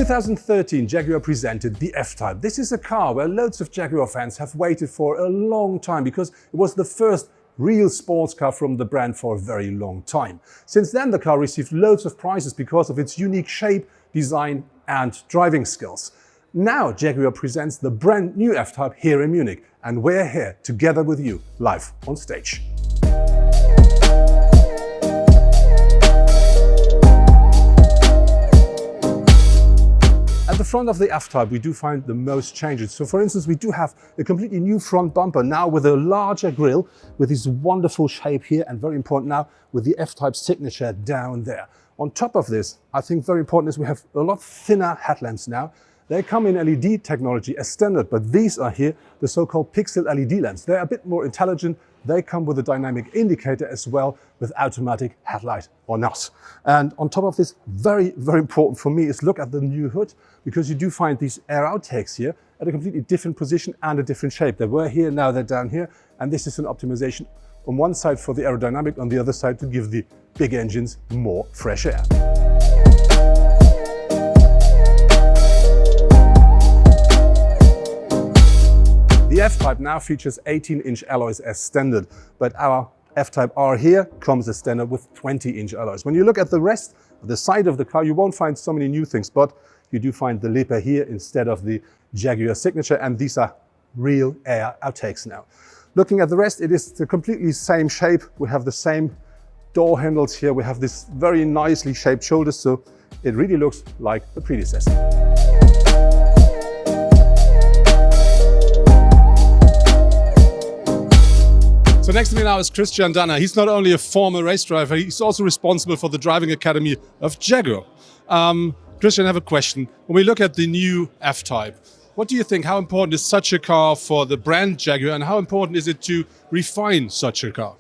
2013, Jaguar presented the F-Type. This is a car where loads of Jaguar fans have waited for a long time because it was the first real sports car from the brand for a very long time. Since then, the car received loads of prizes because of its unique shape, design and driving skills. Now Jaguar presents the brand new F-Type here in Munich, and we're here together with you, live on stage. At the front of the F-Type we do find the most changes. So for instance, we do have a completely new front bumper now with a larger grille, with this wonderful shape here, and very important now with the F-Type signature down there. On top of this, I think very important is we have a lot thinner headlamps now. They come in LED technology as standard, but these are here the so-called pixel LED lamps. They're a bit more intelligent. They come with a dynamic indicator as well, with automatic headlight or not. And on top of this, very, very important for me is look at the new hood, because you do find these air outtakes here at a completely different position and a different shape. They were here, now they're down here. And this is an optimization on one side for the aerodynamic, on the other side to give the big engines more fresh air. The F-Type now features 18-inch alloys as standard, but our F-Type R here comes as standard with 20-inch alloys. When you look at the rest of the side of the car, you won't find so many new things, but you do find the Leaper here instead of the Jaguar signature, and these are real air outtakes now. Looking at the rest, it is the completely same shape. We have the same door handles here. We have this very nicely shaped shoulders, so it really looks like the predecessor. So next to me now is Christian Danner. He's not only a former race driver, he's also responsible for the driving academy of Jaguar. Christian, I have a question. When we look at the new F-Type, what do you think? How important is such a car for the brand Jaguar, and how important is it to refine such a car?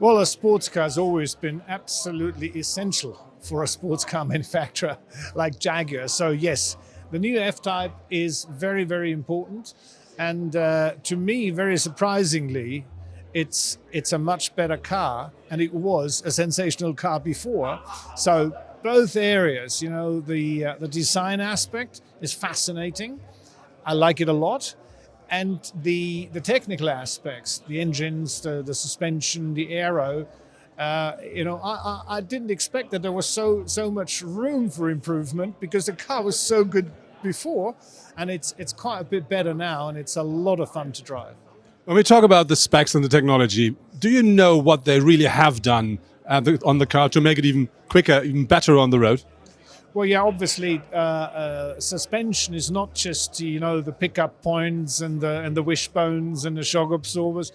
Well, a sports car has always been absolutely essential for a sports car manufacturer like Jaguar. So yes, the new F-Type is very, very important. And to me, very surprisingly, it's a much better car, and it was a sensational car before. So both areas, you know, the design aspect is fascinating. I like it a lot. And the technical aspects, the engines, the suspension, the aero, you know, I didn't expect that there was so much room for improvement, because the car was so good before, and it's quite a bit better now, and it's a lot of fun to drive. When we talk about the specs and the technology, do you know what they really have done on the car to make it even quicker, even better on the road? Well, yeah, obviously, suspension is not just, you know, the pickup points and the wishbones and the shock absorbers.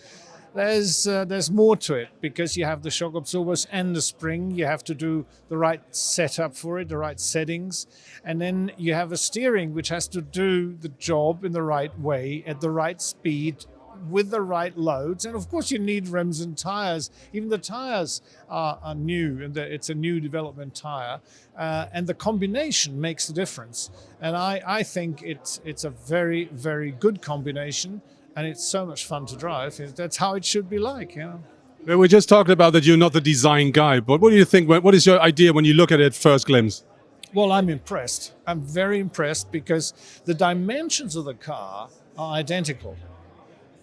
There's more to it, because you have the shock absorbers and the spring. You have to do the right setup for it, the right settings. And then you have a steering which has to do the job in the right way, at the right speed, with the right loads. And of course you need rims and tires. Even the tires are new, and it's a new development tire, and the combination makes the difference. And I think it's a very, very good combination, and it's so much fun to drive. That's how it should be like, you know. Well, we just talked about that you're not the design guy, but what do you think? What is your idea when you look at it first glimpse? Well, I'm impressed. I'm very impressed, because the dimensions of the car are identical.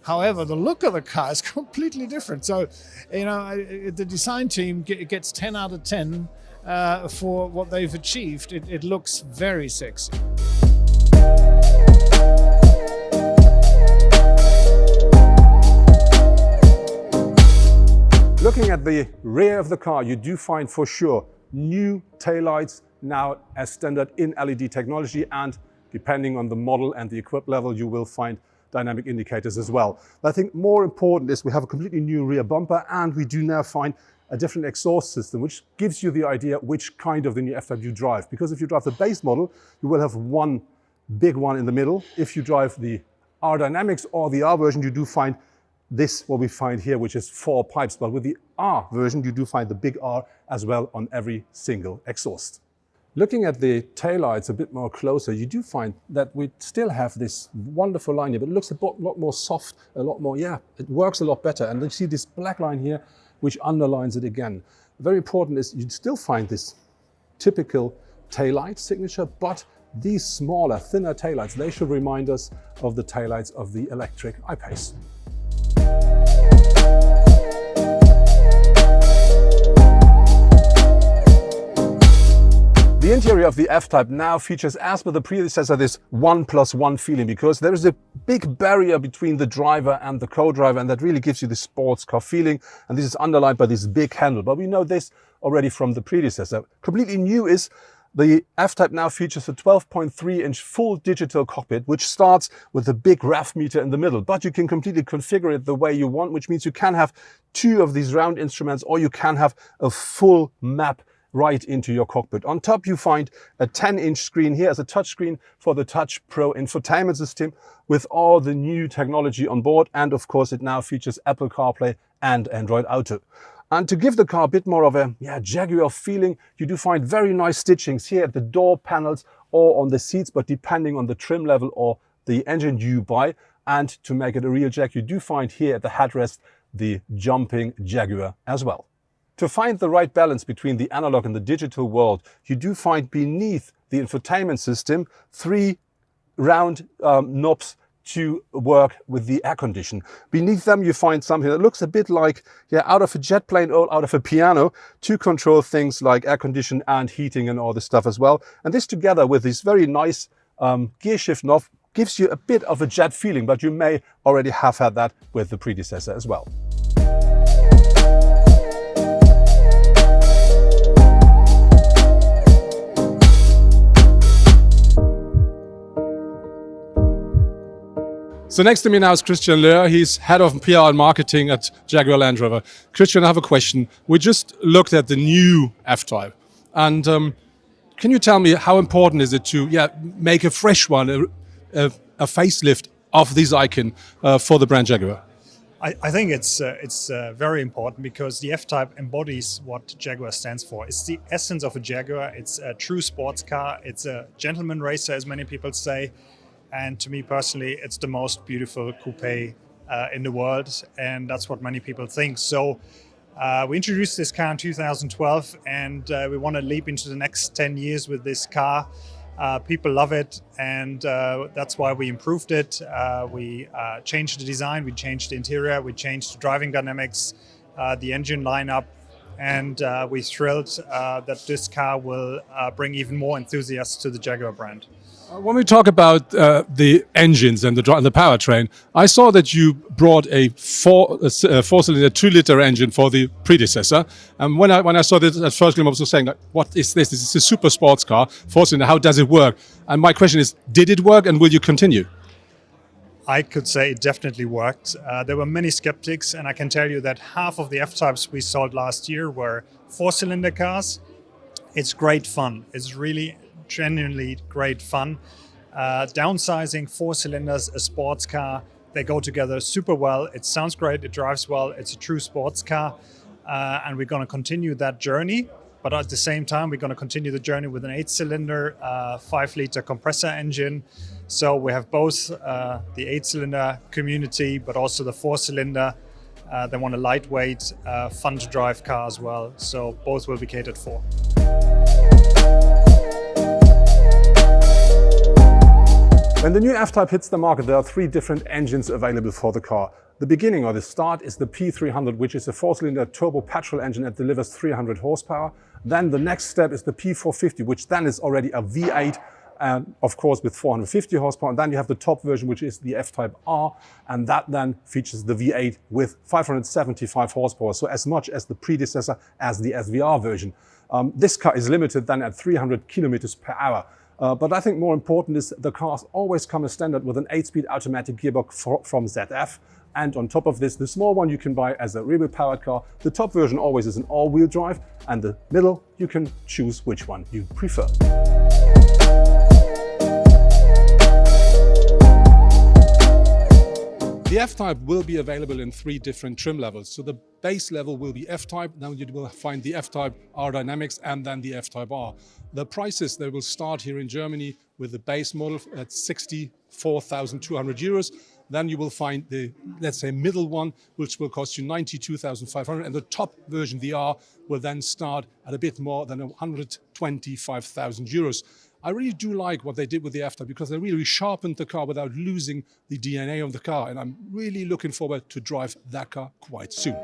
However, the look of the car is completely different. So, you know, the design team gets 10 out of 10 for what they've achieved. It looks very sexy. Looking at the rear of the car, you do find for sure new taillights now as standard in LED technology, and depending on the model and the equip level, you will find dynamic indicators as well. But I think more important is we have a completely new rear bumper, and we do now find a different exhaust system, which gives you the idea which kind of the new F-Type you drive. Because if you drive the base model, you will have one big one in the middle. If you drive the R Dynamics or the R version, you do find this, what we find here, which is 4 pipes. But with the R version, you do find the big R as well on every single exhaust. Looking at the taillights a bit more closer, you do find that we still have this wonderful line here, but it looks a lot more soft, a lot more, yeah, it works a lot better. And you see this black line here, which underlines it again. Very important is you still find this typical taillight signature, but these smaller, thinner taillights, they should remind us of the taillights of the electric I-Pace. The interior of the F-Type now features, as with the predecessor, this 1+1 feeling, because there is a big barrier between the driver and the co-driver, and that really gives you the sports car feeling. And this is underlined by this big handle, but we know this already from the predecessor. Completely new is the F-Type now features a 12.3-inch full digital cockpit, which starts with a big RAF meter in the middle, but you can completely configure it the way you want, which means you can have two of these round instruments, or you can have a full map right into your cockpit. On top you find a 10-inch screen here as a touchscreen for the Touch Pro infotainment system with all the new technology on board, and of course it now features Apple CarPlay and Android Auto. And to give the car a bit more of a Jaguar feeling, you do find very nice stitchings here at the door panels or on the seats, but depending on the trim level or the engine you buy. And to make it a real Jag, you do find here at the headrest the jumping Jaguar as well. To find the right balance between the analog and the digital world, you do find beneath the infotainment system 3 round knobs to work with the air condition. Beneath them you find something that looks a bit like out of a jet plane or out of a piano to control things like air condition and heating and all this stuff as well. And this together with this very nice gear shift knob gives you a bit of a jet feeling, but you may already have had that with the predecessor as well. So next to me now is Christian Löhr. He's head of PR and marketing at Jaguar Land Rover. Christian, I have a question. We just looked at the new F-Type. And can you tell me how important is it to make a fresh one, a facelift of this icon for the brand Jaguar? I think it's very important because the F-Type embodies what Jaguar stands for. It's the essence of a Jaguar. It's a true sports car. It's a gentleman racer, as many people say. And to me personally, it's the most beautiful coupe in the world, and that's what many people think. So we introduced this car in 2012, and we want to leap into the next 10 years with this car. People love it, and that's why we improved it. We changed the design, we changed the interior, we changed the driving dynamics, the engine lineup, and we're thrilled that this car will bring even more enthusiasts to the Jaguar brand. When we talk about the engines and the powertrain, I saw that you brought a four-cylinder 2-liter engine for the predecessor. And when I saw this at first, I was saying, what is this? This is a super sports car, 4-cylinder. How does it work? And my question is, did it work and will you continue? I could say it definitely worked. There were many skeptics, and I can tell you that half of the F-Types we sold last year were 4-cylinder cars. It's great fun. It's really genuinely great fun. Downsizing 4 cylinders, a sports car, they go together super well. It sounds great, it drives well, it's a true sports car, and we're going to continue that journey. But at the same time, we're going to continue the journey with an 8-cylinder, 5-liter compressor engine. So we have both the 8-cylinder community, but also the 4-cylinder. They want a lightweight, fun to drive car as well. So both will be catered for. When the new F-Type hits the market, there are 3 different engines available for the car. The beginning or the start is the P300, which is a 4-cylinder turbo petrol engine that delivers 300 horsepower. Then the next step is the P450, which then is already a V8, and of course with 450 horsepower. And then you have the top version, which is the F-Type R, and that then features the V8 with 575 horsepower, so as much as the predecessor as the SVR version. This car is limited then at 300 kilometers per hour. But I think more important is the cars always come as standard with an 8-speed automatic gearbox from ZF. And on top of this, the small one you can buy as a rear-wheel powered car. The top version always is an all-wheel drive, and the middle you can choose which one you prefer. The F-Type will be available in 3 different trim levels. So the base level will be F-Type, then you will find the F-Type R Dynamics and then the F-Type R. The prices, they will start here in Germany with the base model at 64,200 euros. Then you will find the, let's say, middle one, which will cost you 92,500. And the top version, the R, will then start at a bit more than 125,000 euros. I really do like what they did with the F-Type because they really sharpened the car without losing the DNA of the car. And I'm really looking forward to drive that car quite soon.